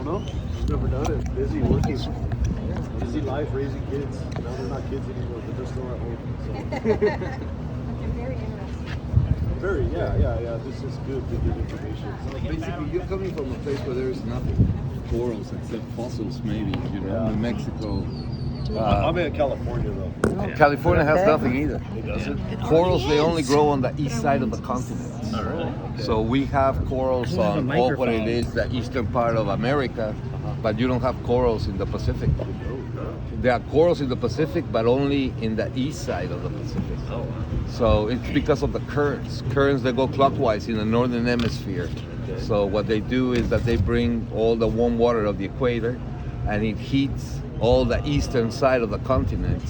know. Never done it. Busy working. Busy life, raising kids. Now they're not kids anymore, but they're still at home. So. I'm very interested. Very, yeah. This is good to get information. So basically, you're coming from a place where there is nothing. Corals, except fossils, maybe, Yeah. New Mexico. I'm in California, though. No, California has nothing either. It doesn't? Corals, they only grow on the east side of the continent. All right. So we have corals on all what it is, the eastern part of America, but you don't have corals in the Pacific. There are corals in the Pacific, but only in the east side of the Pacific. So it's because of the currents. Currents that go clockwise in the northern hemisphere. So what they do is that they bring all the warm water of the equator, and it heats all the eastern side of the continent.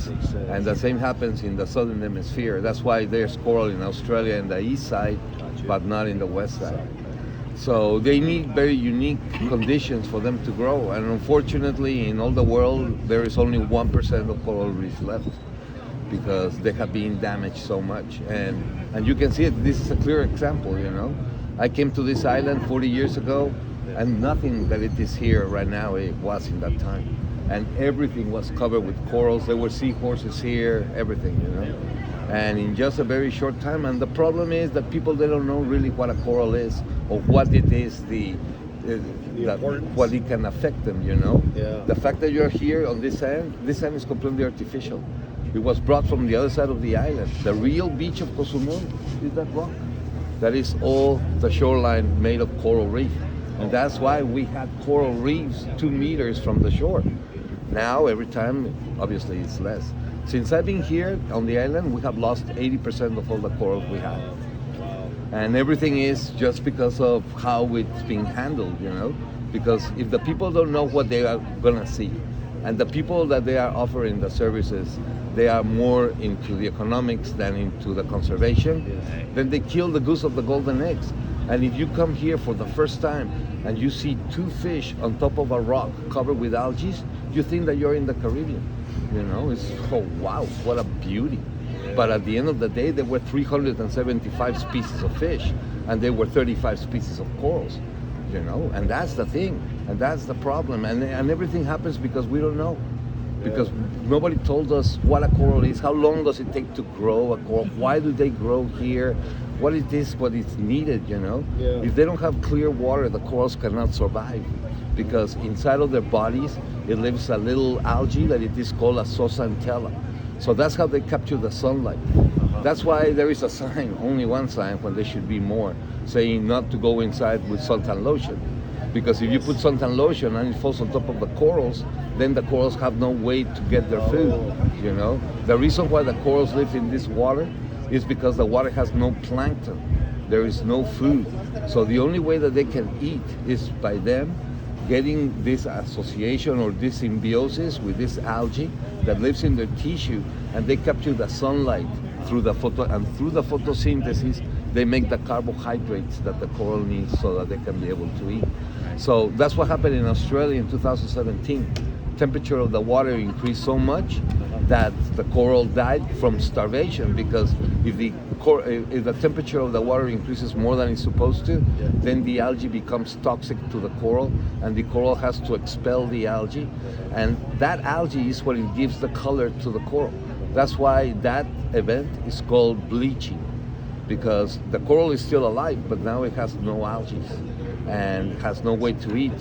And the same happens in the southern hemisphere. That's why there's coral in Australia in the east side, but not in the west side. So they need very unique conditions for them to grow. And unfortunately, in all the world, there is only 1% of coral reefs left because they have been damaged so much. And you can see it. This is a clear example, I came to this island 40 years ago, and nothing that it is here right now, it was in that time. And everything was covered with corals. There were seahorses here, everything, And in just a very short time. And the problem is that people, they don't know really what a coral is or what it is, what it can affect them, Yeah. The fact that you're here on this sand is completely artificial. It was brought from the other side of the island. The real beach of Cozumel is that rock. That is all the shoreline made of coral reef. And that's why we had coral reefs 2 meters from the shore. Now, every time, obviously, it's less. Since I've been here on the island, we have lost 80% of all the corals we have. And everything is just because of how it's being handled, Because if the people don't know what they are gonna see, and the people that they are offering the services, they are more into the economics than into the conservation, then they kill the goose of the golden eggs. And if you come here for the first time and you see 2 fish on top of a rock covered with algae, you think that you're in the Caribbean. It's, oh wow, what a beauty. But at the end of the day, there were 375 species of fish, and there were 35 species of corals, and that's the thing, and that's the problem. And everything happens because we don't know. Because nobody told us what a coral is, how long does it take to grow a coral, why do they grow here, what is needed, If they don't have clear water, the corals cannot survive, because inside of their bodies, it lives a little algae that it is called a zooxanthella. So that's how they capture the sunlight. That's why there is a sign, only one sign, when there should be more, saying not to go inside with suntan lotion. Because if you put suntan lotion and it falls on top of the corals, then the corals have no way to get their food, The reason why the corals live in this water is because the water has no plankton. There is no food. So the only way that they can eat is by them getting this association or this symbiosis with this algae that lives in their tissue, and they capture the sunlight through the photosynthesis, they make the carbohydrates that the coral needs so that they can be able to eat. So that's what happened in Australia in 2017. Temperature of the water increased so much that the coral died from starvation, because if the temperature of the water increases more than it's supposed to, then the algae becomes toxic to the coral, and the coral has to expel the algae, and that algae is what it gives the color to the coral. That's why that event is called bleaching, because the coral is still alive, but now it has no algae and has no way to eat.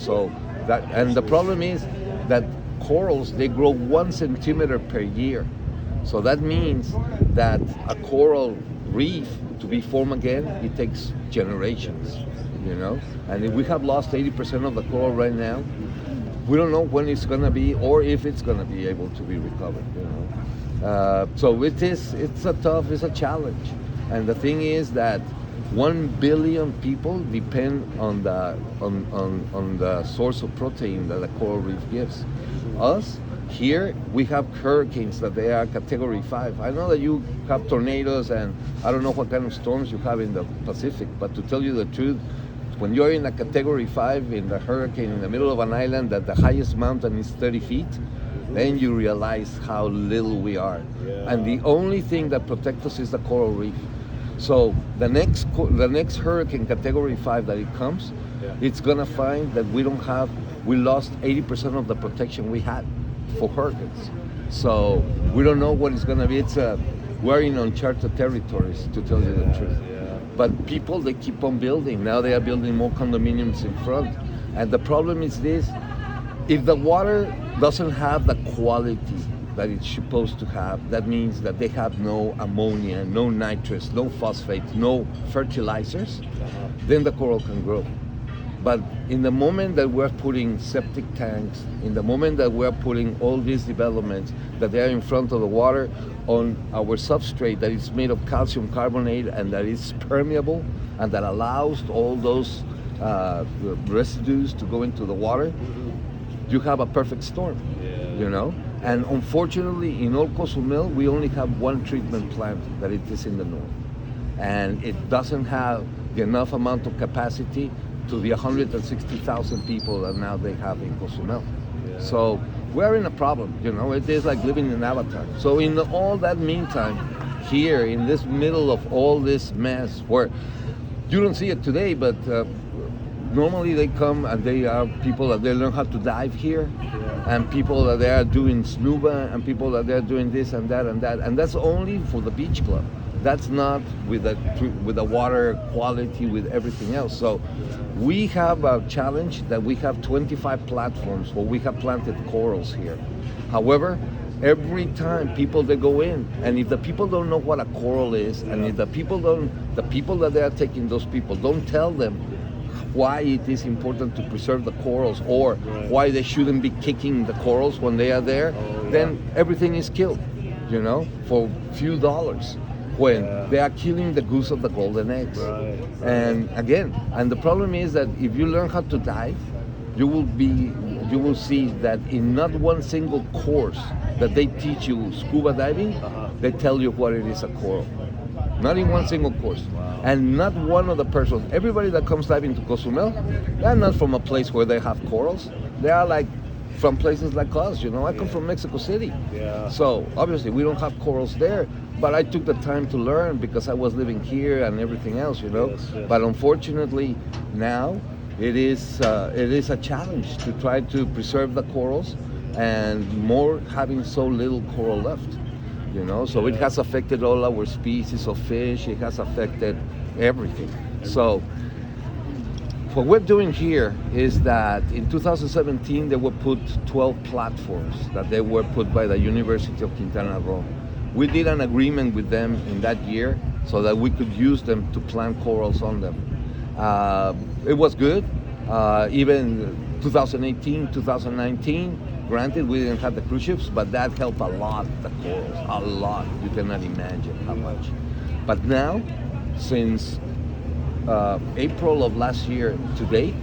And the problem is that corals, they grow 1 centimeter per year. So that means that a coral reef to be formed again, it takes generations, And if we have lost 80% of the coral right now, we don't know when it's going to be or if it's going to be able to be recovered, So it's a challenge. And the thing is that 1 billion people depend on the source of protein that the coral reef gives. Us, here, we have hurricanes that they are category 5. I know that you have tornadoes and I don't know what kind of storms you have in the Pacific, but to tell you the truth, when you're in a category 5 in the hurricane in the middle of an island that the highest mountain is 30 feet, then you realize how little we are. And the only thing that protects us is the coral reef. So the next hurricane category 5 that it comes, it's gonna find that we lost 80% of the protection we had for hurricanes. So we don't know what it's gonna be. We're in uncharted territories, to tell you the truth. But people, they keep on building. Now they are building more condominiums in front. And the problem is this: if the water doesn't have the quality that it's supposed to have, that means that they have no ammonia, no nitrates, no phosphates, no fertilizers, then the coral can grow. But in the moment that we're putting septic tanks, in the moment that we're putting all these developments that they are in front of the water on our substrate that is made of calcium carbonate and that is permeable and that allows all those residues to go into the water, you have a perfect storm, you know? And unfortunately, in all Cozumel, we only have one treatment plant that it is in the north. And it doesn't have the enough amount of capacity to the 160,000 people that now they have in Cozumel. So we're in a problem, you know, it is like living in Avatar. So in all that meantime, here in this middle of all this mess, where you don't see it today, but normally they come and they are people that they learn how to dive here, and people that they are doing snuba, and people that they are doing this and that and that, and that's only for the beach club. That's not with the water quality, with everything else. So we have a challenge that we have 25 platforms where we have planted corals here. However, every time people they go in, and if the people don't know what a coral is, and if the people that they are taking, those people don't tell them why it is important to preserve the corals, or why they shouldn't be kicking the corals when they are there, then everything is killed, you know, for few dollars, when they are killing the goose of the golden eggs. And again, and the problem is that if you learn how to dive, you will see that in not one single course that they teach you scuba diving, they tell you what it is a coral. Not in one single course. And not one of the persons, everybody that comes diving to Cozumel, they're not from a place where they have corals. They are like from places like us, you know. I come from Mexico City. So obviously we don't have corals there, but I took the time to learn because I was living here and everything else, you know. But unfortunately now it is a challenge to try to preserve the corals, and more having so little coral left. You know, so it has affected all our species of fish. It has affected everything. So what we're doing here is that in 2017 they were put 12 platforms that they were put by the University of Quintana Roo. We did an agreement with them in that year so that we could use them to plant corals on them. It was good. Even 2018, 2019. Granted, we didn't have the cruise ships, but that helped a lot, the corals, a lot. You cannot imagine how much. But now, since April of last year to date,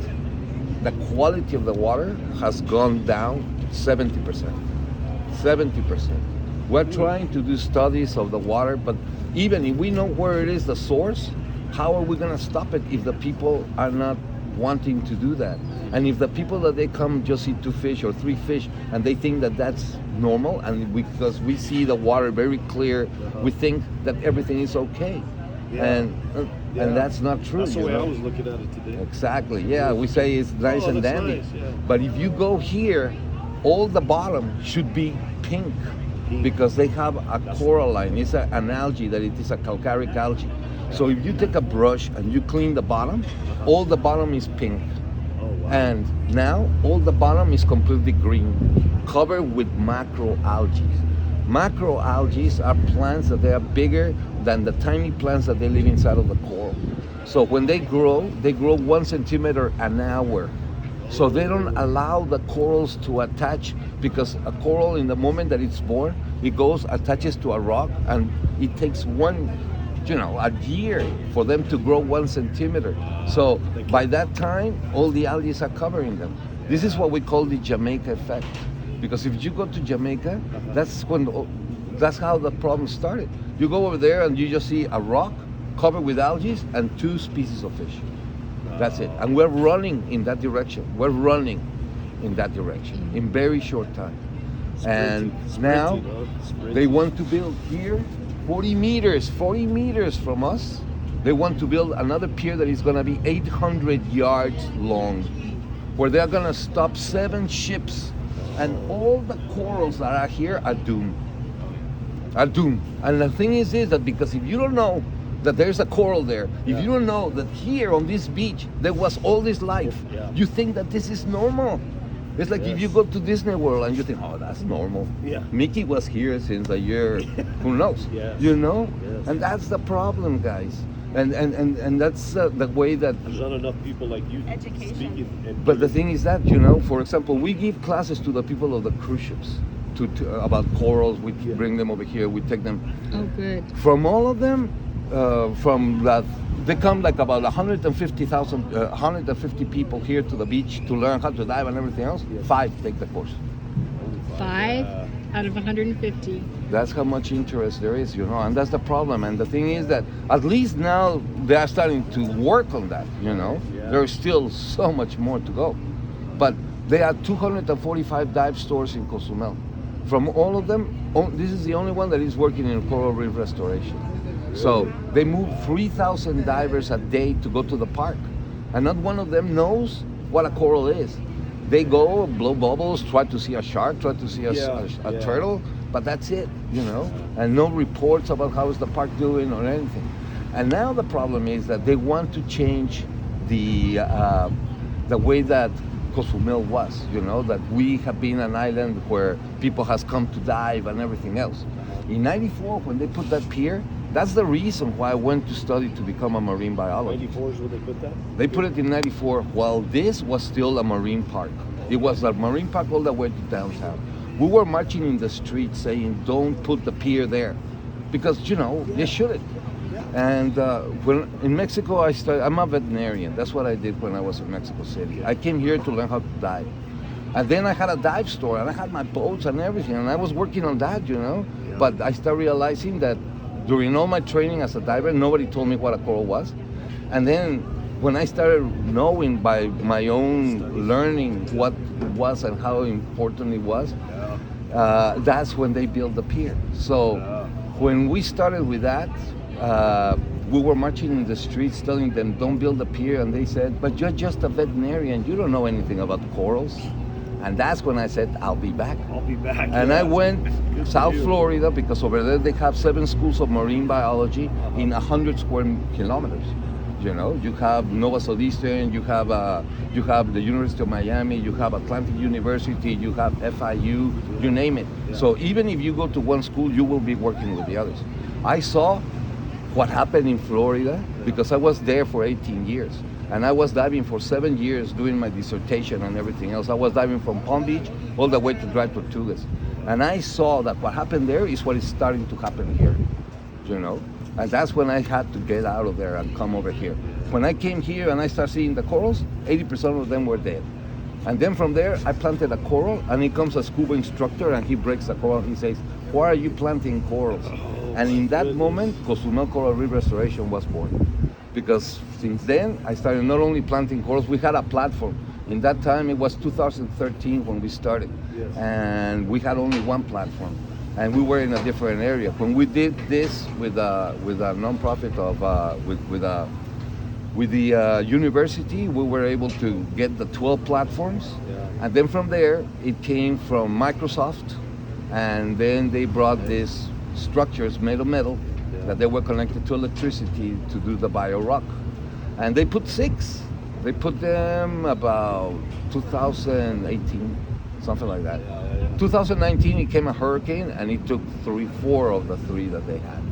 the quality of the water has gone down 70%. 70%. We're trying to do studies of the water, but even if we know where it is, the source, how are we going to stop it if the people are not wanting to do that? And if the people that they come just eat 2 fish or 3 fish and they think that that's normal, and because we see the water very clear, we think that everything is okay. And that's not true. That's the way I was looking at it today. Exactly. Yeah, we say it's nice and dandy. Nice, but if you go here, all the bottom should be pink because they have a coralline. It's an algae that it is a calcareous algae. So if you take a brush and you clean the bottom, all the bottom is pink. And now all the bottom is completely green, covered with macroalgae. Macroalgae are plants that they are bigger than the tiny plants that they live inside of the coral. So when they grow 1 centimeter an hour. So they don't allow the corals to attach, because a coral, in the moment that it's born, it goes, attaches to a rock, and it takes a year for them to grow 1 centimeter. So by that time, all the algae are covering them. This is what we call the Jamaica effect. Because if you go to Jamaica, that's how the problem started. You go over there and you just see a rock covered with algae and 2 species of fish. That's it. And we're running in that direction. We're running in that direction in very short time. And now they want to build here 40 meters from us, they want to build another pier that is going to be 800 yards long, where they're going to stop 7 ships, and all the corals that are here are doomed. And the thing is that because if you don't know that there's a coral there, if you don't know that here on this beach there was all this life, you think that this is normal. It's like if you go to Disney World and you think, oh, that's normal. Mickey was here since a year, who knows? You know? And that's the problem, guys. And that's the way that... There's not enough people like you speaking. But the thing is that, you know, for example, we give classes to the people of the cruise ships about corals. We bring them over here. We take them. Oh, good. From all of them, from that, they come like about 150 people here to the beach to learn how to dive and everything else. 5 take the course. 5 out of 150. That's how much interest there is, you know, and that's the problem. And the thing is that at least now they are starting to work on that, you know. There's still so much more to go. But there are 245 dive stores in Cozumel. From all of them, this is the only one that is working in coral reef restoration. So they move 3,000 divers a day to go to the park, and not one of them knows what a coral is. They go, blow bubbles, try to see a shark, try to see a turtle, but that's it, you know, and no reports about how is the park doing or anything. And now the problem is that they want to change the way that Cozumel was, you know, that we have been an island where people has come to dive and everything else. In '94, when they put that pier, that's the reason why I went to study to become a marine biologist. '94 is when they put that? They put it in '94 while this was still a marine park. It was a marine park all the way to downtown. We were marching in the street saying, don't put the pier there. Because, you know, they shouldn't. And when in Mexico, I'm a veterinarian. That's what I did when I was in Mexico City. I came here to learn how to dive. And then I had a dive store, and I had my boats and everything, and I was working on that, you know. But I started realizing that during all my training as a diver, nobody told me what a coral was. And then when I started knowing by my own learning what it was and how important it was, that's when they built the pier. So when we started with that, we were marching in the streets telling them, don't build a pier. And they said, but you're just a veterinarian. You don't know anything about corals. And that's when I said, I'll be back. And I went South Florida, because over there they have 7 schools of marine biology in 100 square kilometers. You know, you have Nova Southeastern, you have the University of Miami, you have Atlantic University, you have FIU, you name it. So even if you go to one school, you will be working with the others. I saw what happened in Florida because I was there for 18 years. And I was diving for 7 years doing my dissertation and everything else. I was diving from Palm Beach all the way to Dry Tortugas. And I saw that what happened there is what is starting to happen here, you know? And that's when I had to get out of there and come over here. When I came here and I started seeing the corals, 80% of them were dead. And then from there, I planted a coral, and he comes a scuba instructor and he breaks the coral and he says, why are you planting corals? And in that moment, Cozumel Coral Reef Restoration was born. Because since then, I started not only planting corals, we had a platform. In that time, it was 2013 when we started. And we had only one platform. And we were in a different area. When we did this with a nonprofit with the university, we were able to get the 12 platforms. And then from there, it came from Microsoft. And then they brought these structures made of metal that they were connected to electricity to do the bio rock. And they put 6. They put them about 2018, something like that. 2019, it came a hurricane, and it took 4 of the 3 that they had,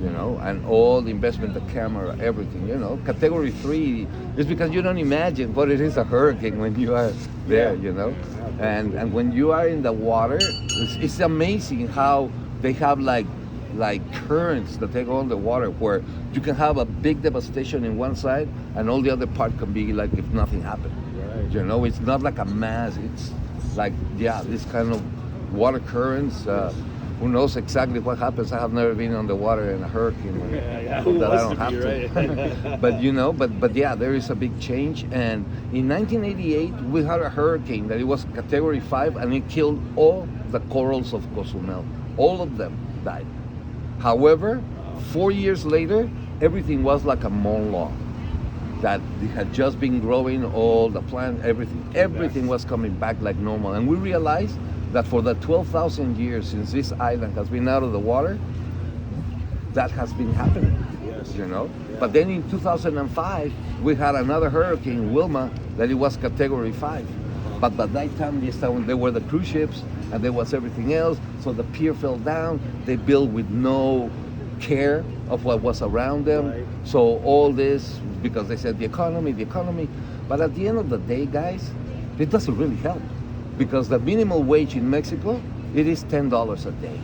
you know, and all the investment, the camera, everything, you know. Category 3 is because you don't imagine what it is, a hurricane, when you are there, you know. And when you are in the water, it's amazing how they have like currents that take on the water, where you can have a big devastation in one side and all the other part can be like if nothing happened. You know, it's not like a mass, it's like, this kind of water currents. Who knows exactly what happens? I have never been on the water in a hurricane. I hope that I don't have to. But you know, but yeah, there is a big change. And in 1988, we had a hurricane that it was category 5, and it killed all the corals of Cozumel. All of them died. However, 4 years later, everything was like a monologue. That it had just been growing, all the plant, everything was coming back like normal. And we realized that for the 12,000 years since this island has been out of the water, that has been happening. Yes. You know. Yeah. But then in 2005, we had another hurricane, Wilma, that it was Category 5. But by that time, there were the cruise ships, and there was everything else. So the pier fell down. They built with no care of what was around them. Right. So all this, because they said the economy. But at the end of the day, guys, it doesn't really help. Because the minimum wage in Mexico, it is $10 a day.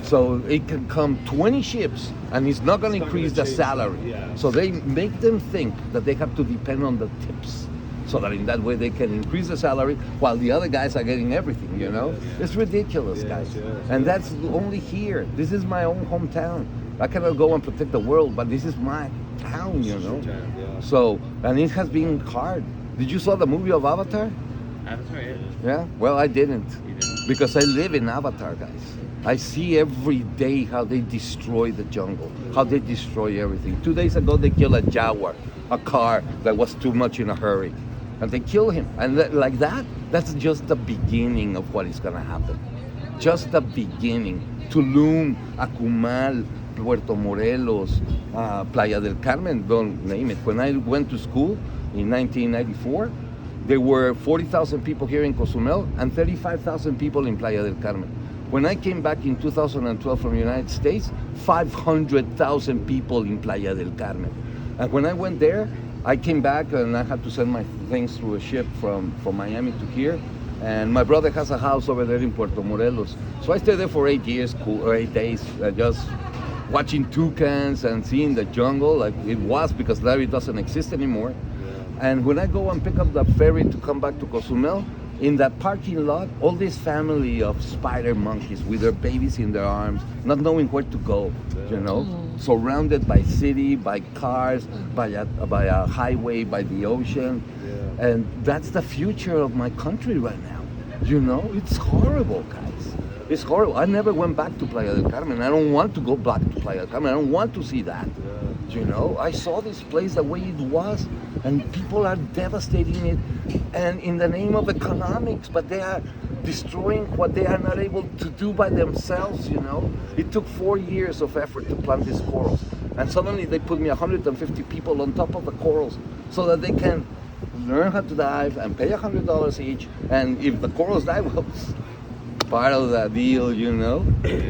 So it can come 20 ships, and it's not going to It's not increase gonna the change salary. that, yeah. So they make them think that they have to depend on the tips, so that in that way they can increase the salary while the other guys are getting everything, you know? Yes. It's ridiculous, Yes, guys. yes, And yes. that's only here. This is my own hometown. I cannot go and protect the world, but this is my town, you know? Yeah. So, and it has been hard. Did you saw the movie of Avatar? Avatar, yeah. Yeah? Well, I didn't. You didn't? Because I live in Avatar, guys. I see every day how they destroy the jungle, how they destroy everything. 2 days ago, they killed a jaguar, a car that was too much in a hurry. And they kill him. And like that, that's just the beginning of what is going to happen. Just the beginning. Tulum, Akumal, Puerto Morelos, Playa del Carmen, don't name it. When I went to school in 1994, there were 40,000 people here in Cozumel and 35,000 people in Playa del Carmen. When I came back in 2012 from the United States, 500,000 people in Playa del Carmen. And when I went there, I came back and I had to send my things through a ship from Miami to here. And my brother has a house over there in Puerto Morelos. So I stayed there for 8 years, or 8 days, just watching toucans and seeing the jungle like it was, because Larry doesn't exist anymore. And when I go and pick up the ferry to come back to Cozumel, in that parking lot, all this family of spider monkeys with their babies in their arms, not knowing where to go, you know, surrounded by city, by cars, by a highway, by the ocean. Yeah. And that's the future of my country right now. You know, it's horrible, guys. It's horrible. I never went back to Playa del Carmen. I don't want to go back to Playa del Carmen. I don't want to see that. You know, I saw this place the way it was, and people are devastating it, and in the name of economics, but they are destroying what they are not able to do by themselves, you know. It took 4 years of effort to plant these corals, and suddenly they put me 150 people on top of the corals so that they can learn how to dive and pay $100 each, and if the corals die, well, part of the deal, you know.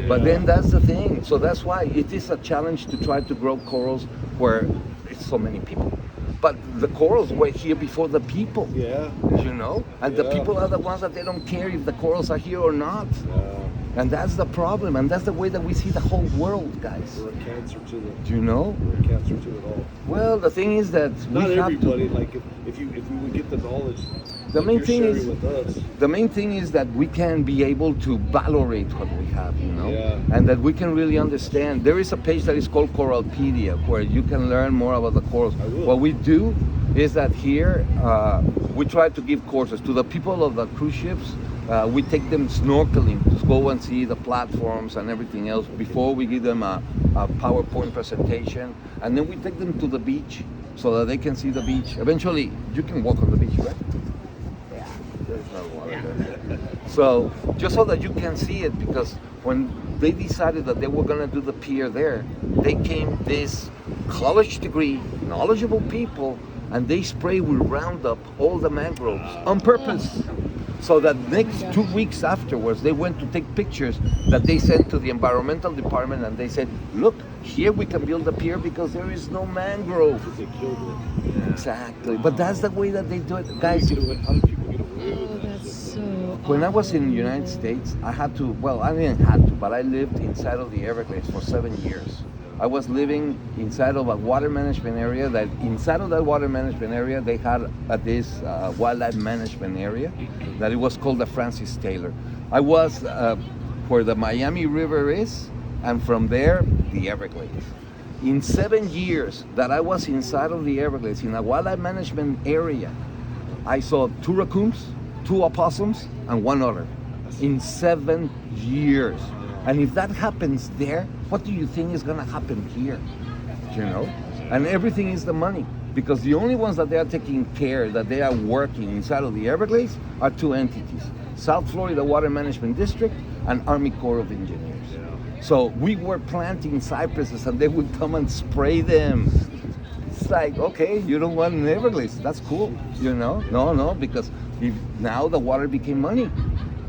But then that's the thing. So that's why it is a challenge to try to grow corals where it's so many people. But the corals were here before the people, Yeah. you know. And the Yeah. people are the ones that they don't care if the corals are here or not. Yeah. And that's the problem. And that's the way that we see the whole world, guys. We're a cancer to the. Do you know? We're a cancer to it all. Well, the thing is that Not we have everybody. to. Like if we would get the knowledge. The like main you're thing sharing is- with us. The main thing is that we can be able to valorate what we have, you know, Yeah. and that we can really understand. There is a page that is called Coralpedia where you can learn more about the corals. I will. What we do is that here we try to give courses to the people of the cruise ships. We take them snorkeling to go and see the platforms and everything else before we give them a PowerPoint presentation, and then we take them to the beach so that they can see the beach. Eventually, you can walk on the beach, right? There's no water there. So just so that you can see it, because when they decided that they were going to do the pier there, they came this college degree, knowledgeable people, and they spray with Roundup all the mangroves on purpose. So that next 2 weeks afterwards, they went to take pictures that they sent to the environmental department, and they said, look, here we can build a pier because there is no mangrove. They killed it. Exactly. But that's the way that they do it. Guys, How do people get away Oh, with that's this? so. when I was in the United awful. States, I had to, well, I didn't have to, but I lived inside of the Everglades for 7 years. I was living inside of a water management area that inside of that water management area, they had this wildlife management area that it was called the Francis Taylor. I was where the Miami River is, and from there, the Everglades. In 7 years that I was inside of the Everglades in a wildlife management area, I saw 2 raccoons, 2 opossums, and 1 otter in 7 years. And if that happens there, what do you think is gonna happen here? You know? And everything is the money. Because the only ones that they are taking care, that they are working inside of the Everglades are two entities. South Florida Water Management District and Army Corps of Engineers. So we were planting cypresses and they would come and spray them. It's like, okay, you don't want an Everglades, that's cool, you know? No, because now the water became money.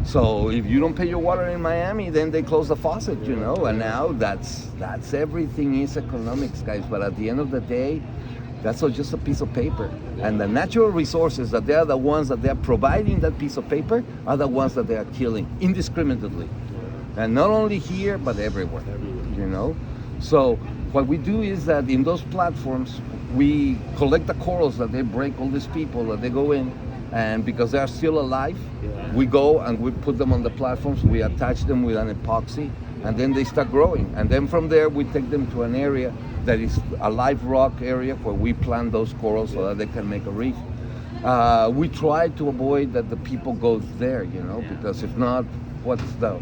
So if you don't pay your water in Miami, then they close the faucet, you know? And now that's everything is economics, guys. But at the end of the day, that's all just a piece of paper. And the natural resources that they are the ones that they are providing that piece of paper are the ones that they are killing indiscriminately. And not only here, but everywhere, you know? So what we do is that in those platforms, we collect the corals that they break, all these people that they go in, and because they are still alive, we go and we put them on the platforms, we attach them with an epoxy, and then they start growing. And then from there, we take them to an area that is a live rock area where we plant those corals so that they can make a reef. We try to avoid that the people go there, you know, because if not, what's the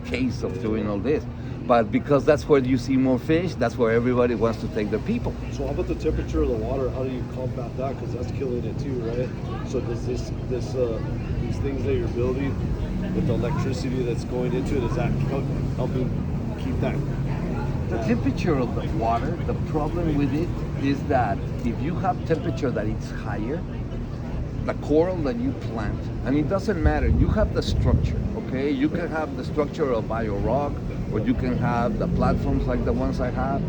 case of doing all this? But because that's where you see more fish, that's where everybody wants to take their people. So how about the temperature of the water? How do you combat that? Because that's killing it too, right? So does these things that you're building with the electricity that's going into it, is that helping keep that? The temperature of the water, the problem with it is that if you have temperature that it's higher, the coral that you plant, and it doesn't matter, you have the structure, okay? You can have the structure of bio rock, or you can have the platforms like the ones I have.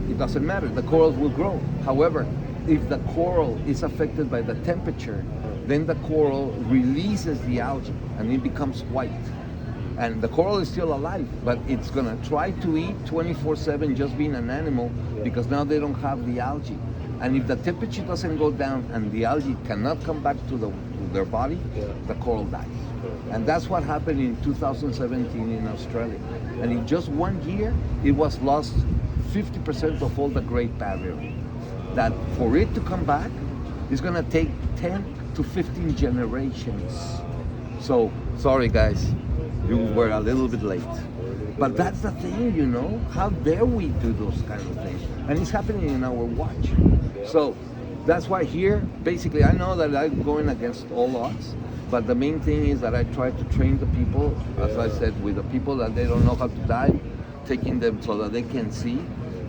It doesn't matter, the corals will grow. However, if the coral is affected by the temperature, then the coral releases the algae and it becomes white. And the coral is still alive, but it's gonna try to eat 24/7 just being an animal because now they don't have the algae. And if the temperature doesn't go down and the algae cannot come back to their body, the coral dies. And that's what happened in 2017 in Australia. And in just 1 year, it was lost 50% of all the Great Barrier. That for it to come back, it's gonna take 10 to 15 generations. So, sorry guys, you were a little bit late. But that's the thing, you know, how dare we do those kind of things? And it's happening in our watch. So that's why here, basically, I know that I'm going against all odds, but the main thing is that I try to train the people, as I said, with the people that they don't know how to dive, taking them so that they can see.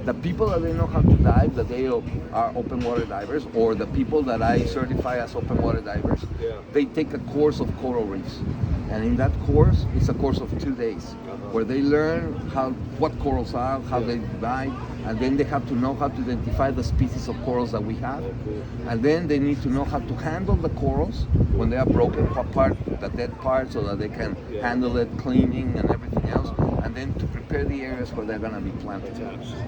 The people that they know how to dive, that they are open water divers, or the people that I certify as open water divers, they take a course of coral reefs. And in that course, it's a course of 2 days, where they learn what corals are, how they dive, and then they have to know how to identify the species of corals that we have. And then they need to know how to handle the corals when they are broken apart, the dead part, so that they can handle it, cleaning and everything else, and then to prepare the areas where they're gonna be planted.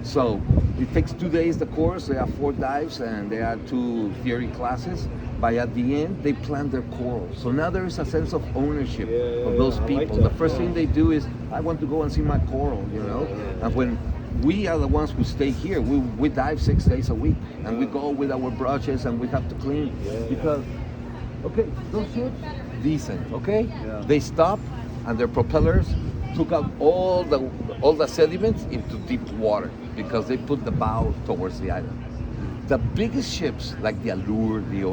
So it takes 2 days, the course, there are 4 dives, and there are 2 theory classes. But at the end, they plant their corals. So now there is a sense of ownership of those people. The first thing they do is, I want to go and see my coral, you know? And when we are the ones who stay here, we dive 6 days a week. And we go with our brushes and we have to clean. Because, okay, those ships, decent, okay? They stop and their propellers took out all the sediments into deep water because they put the bow towards the island. The biggest ships, like the Allure, the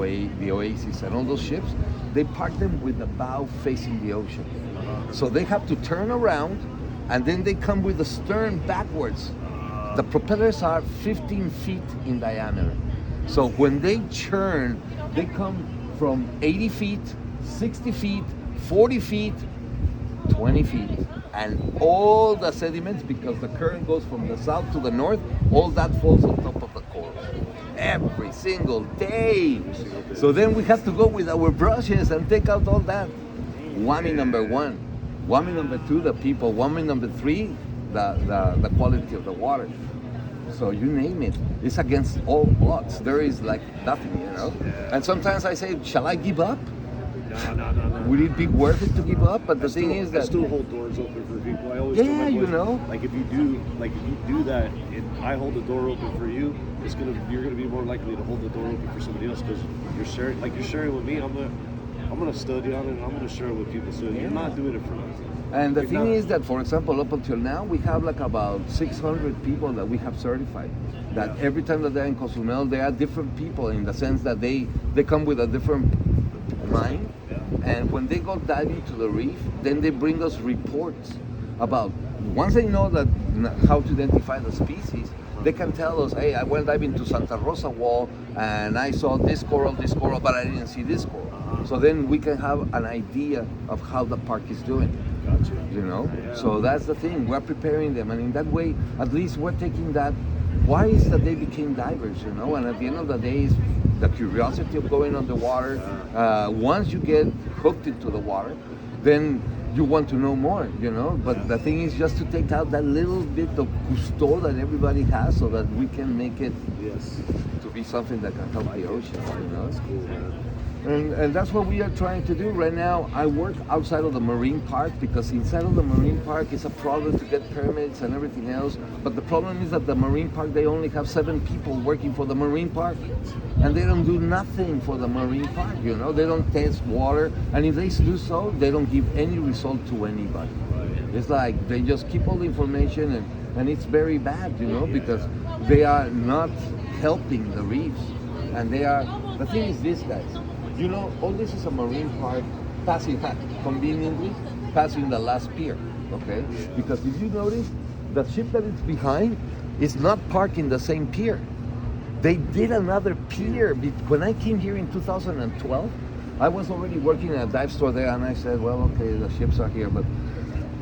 Oasis, and all those ships, they park them with the bow facing the ocean. So they have to turn around, and then they come with the stern backwards. The propellers are 15 feet in diameter. So when they churn, they come from 80 feet, 60 feet, 40 feet, 20 feet. And all the sediments, because the current goes from the south to the north, all that falls on top of the coral. Every single day. So then we have to go with our brushes and take out all that. Whammy number 1. Whammy number 2, the people. Whammy number 3, the quality of the water. So you name it. It's against all odds. There is like nothing, you know? And sometimes I say, shall I give up? No. Would it be worth it to give up? But the thing is that I still hold doors open for people. I always tell my boys, you know, like if you do that, and I hold the door open for you, you're gonna be more likely to hold the door open for somebody else because you're sharing with me. I'm gonna study on it and I'm gonna share it with people. So you're not doing it for nothing. And the You're thing not- is that, for example, up until now, we have like about 600 people that we have certified. That every time that they're in Cozumel, they are different people in the sense that they come with a different mind. And when they go diving to the reef, then they bring us reports about, once they know that how to identify the species, they can tell us, hey, I went diving to Santa Rosa Wall and I saw this coral, but I didn't see this coral. So then we can have an idea of how the park is doing. Gotcha. You know, Yeah. so that's the thing. We're preparing them, and in that way, at least we're taking that. Why is that they became divers? You know, and at the end of the day, is the curiosity of going on the water. Once you get hooked into the water, then you want to know more. You know, but the thing is just to take out that little bit of gusto that everybody has, so that we can make it Yes. to be something that can help the ocean. You know. That's cool, man. And that's what we are trying to do right now. I work outside of the marine park because inside of the marine park it's a problem to get permits and everything else. But the problem is that the marine park, they only have 7 people working for the marine park, and they don't do nothing for the marine park. You know, they don't test water, and if they do so, they don't give any result to anybody. It's like they just keep all the information, and it's very bad, you know, because they are not helping the reefs, and they are. The thing is, this guys. You know, all this is a marine park conveniently passing the last pier, okay? Because if you notice, the ship that is behind is not parked in the same pier. They did another pier. When I came here in 2012, I was already working at a dive store there, and I said, well, okay, the ships are here, but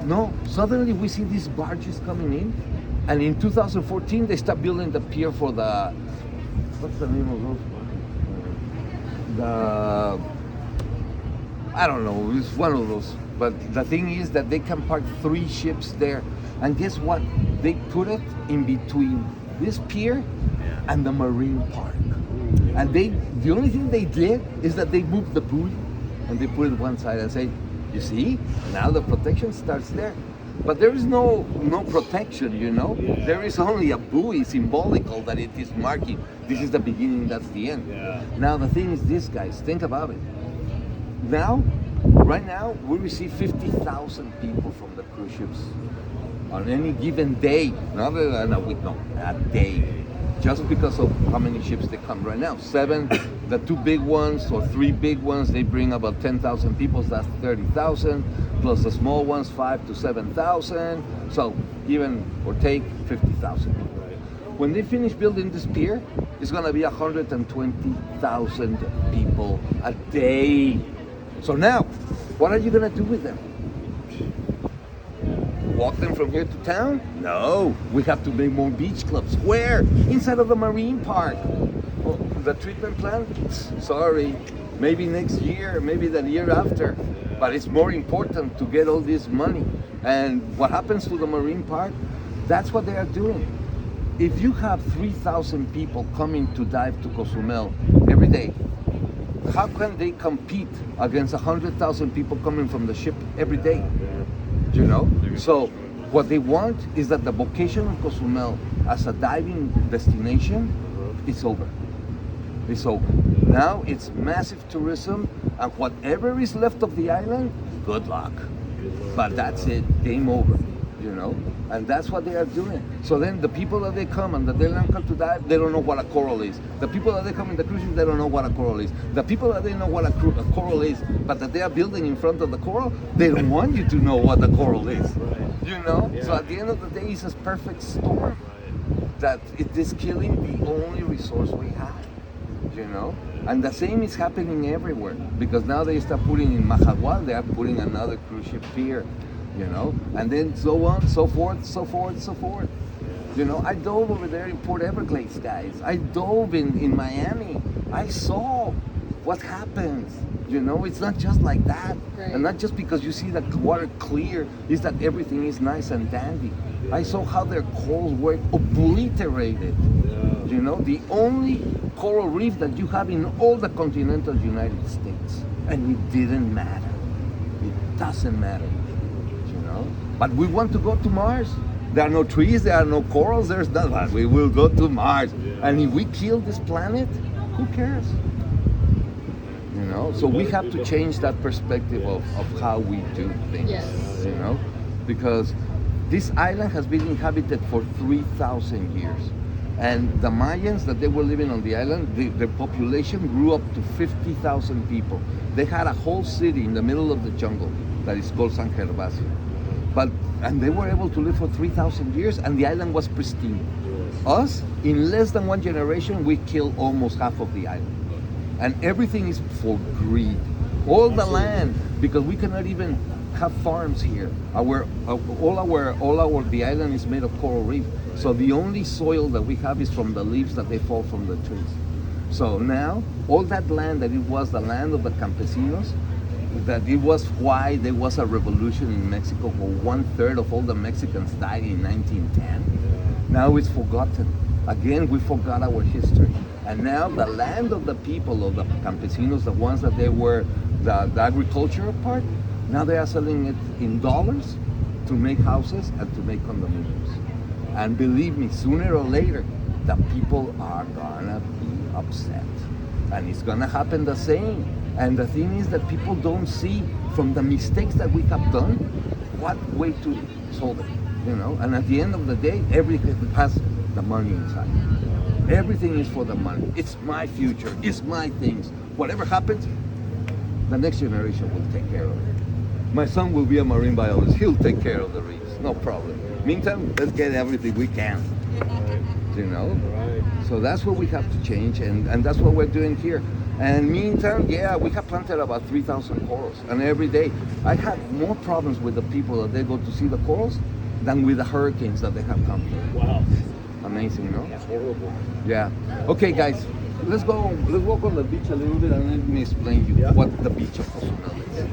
no, suddenly we see these barges coming in, and in 2014, they start building the pier for the, what's the name of those? I don't know, it's one of those. But the thing is that they can park 3 ships there. And guess what? They put it in between this pier and the marine park. And the only thing they did is that they moved the buoy and they put it one side and say, you see, now the protection starts there. But there is no protection, you know. Yeah. There is only a buoy symbolical that it is marking. This is the beginning, that's the end. Yeah. Now the thing is this, guys, think about it. Right now, we receive 50,000 people from the cruise ships on any given day. Not a week, no, a day. Just because of how many ships they come right now. 7, the 2 big ones or 3 big ones, they bring about 10,000 people, so that's 30,000. Plus the small ones, 5 to 7,000. So even or take 50,000 people. When they finish building this pier, it's gonna be 120,000 people a day. So now, what are you gonna do with them? Walk them from here to town? No, we have to make more beach clubs. Where? Inside of the marine park. Well, the treatment plant? Sorry, maybe next year, maybe the year after. But it's more important to get all this money. And what happens to the marine park? That's what they are doing. If you have 3,000 people coming to dive to Cozumel every day, how can they compete against 100,000 people coming from the ship every day? You know? So what they want is that the vocation of Cozumel as a diving destination is over. It's over. Now it's massive tourism, and whatever is left of the island, good luck. But that's it, game over. You know? And that's what they are doing. So then the people that they come and that they learn how to dive, they don't know what a coral is. The people that they come in the cruise ship, they don't know what a coral is. The people that they know what a coral is, but that they are building in front of the coral, they don't want you to know what the coral is. You know? Yeah. So at the end of the day, it's a perfect storm. That it is killing the only resource we have. You know? And the same is happening everywhere. Because now they start putting in Mahahual, they are putting another cruise ship pier. You know, and then so on, so forth, so forth, so forth. You know, I dove over there in Port Everglades, guys. I dove in Miami. I saw what happens. You know, it's not just like that. Right. And not just because you see the water clear, is that everything is nice and dandy. I saw how their corals were obliterated. You know, the only coral reef that you have in all the continental United States. And it didn't matter. It doesn't matter. But we want to go to Mars. There are no trees, there are no corals, there's nothing. We will go to Mars. And if we kill this planet, who cares? You know? know. So we have to change that perspective of how we do things. Yes. You know, because this island has been inhabited for 3,000 years. And the Mayans that they were living on the island, the population grew up to 50,000 people. They had a whole city in the middle of the jungle that is called San Gervasio. And they were able to live for 3,000 years, and the island was pristine. Us, in less than one generation, we killed almost half of the island. And everything is for greed. All the land, because we cannot even have farms here. The island is made of coral reef. So the only soil that we have is from the leaves that they fall from the trees. So now, all that land that it was the land of the campesinos, that it was why there was a revolution in Mexico where 1/3 of all the Mexicans died in 1910. Now it's forgotten. Again, we forgot our history. And now the land of the people, of the campesinos, the ones that they were the agricultural part, now they are selling it in dollars to make houses and to make condominiums. And believe me, sooner or later, the people are gonna be upset. And it's gonna happen the same. And the thing is that people don't see from the mistakes that we have done what way to solve it, you know? And at the end of the day, everything has the money inside. Everything is for the money. It's my future, it's my things. Whatever happens, the next generation will take care of it. My son will be a marine biologist. He'll take care of the reefs, no problem. Meantime, let's get everything we can, you know? Right. So that's what we have to change, and that's what we're doing here. And meantime, yeah, we have planted about 3,000 corals, and every day I have more problems with the people that they go to see the corals than with the hurricanes that they have come through. Wow. Amazing, no? That's horrible. Yeah. Okay, guys, let's walk on the beach a little bit, and let me explain you Yeah. what the beach of Cozumel is.